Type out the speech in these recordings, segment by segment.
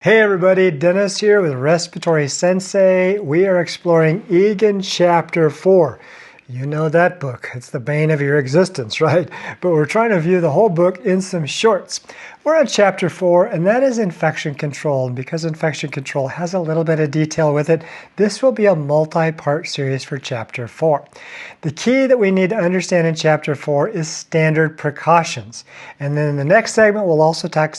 Hey everybody, Dennis here with Respiratory Sensei. We are exploring Egan Chapter 4. You know that book. It's the bane of your existence, right? But we're trying to view the whole book in some shorts. We're on Chapter 4, and that is infection control. And because infection control has a little bit of detail with it, this will be a multi-part series for Chapter 4. The key that we need to understand in Chapter 4 is standard precautions. And then in the next segment, we'll also talk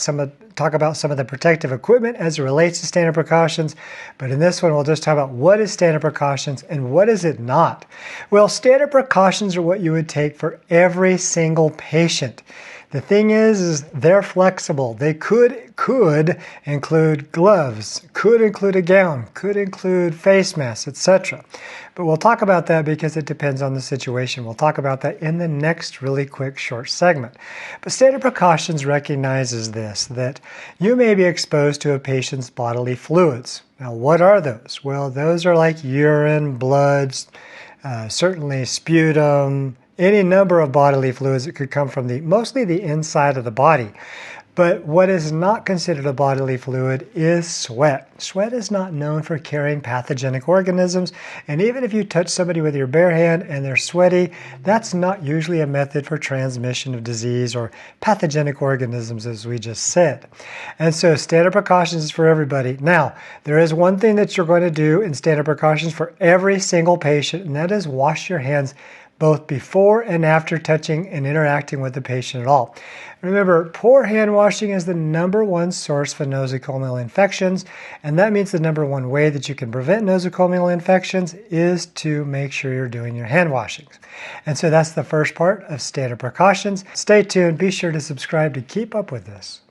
about some of the protective equipment as it relates to standard precautions. But in this one, we'll just talk about what is standard precautions and what is it not. Well, standard precautions are what you would take for every single patient. The thing is they're flexible. They could include gloves, could include a gown, could include face masks, etc. But we'll talk about that because it depends on the situation. We'll talk about that in the next really quick short segment. But standard precautions recognizes this, that you may be exposed to a patient's bodily fluids. Now, what are those? Well, those are like urine, blood, certainly sputum, any number of bodily fluids that could come from mostly the inside of the body. But what is not considered a bodily fluid is sweat. Sweat is not known for carrying pathogenic organisms, and even if you touch somebody with your bare hand and they're sweaty, that's not usually a method for transmission of disease or pathogenic organisms, as we just said. And so standard precautions is for everybody. Now, there is one thing that you're going to do in standard precautions for every single patient, and that is wash your hands both before and after touching and interacting with the patient at all. Remember, poor hand washing is the #1 source for nosocomial infections, and that means the #1 way that you can prevent nosocomial infections is to make sure you're doing your hand washings. And so that's the first part of standard precautions. Stay tuned. Be sure to subscribe to keep up with this.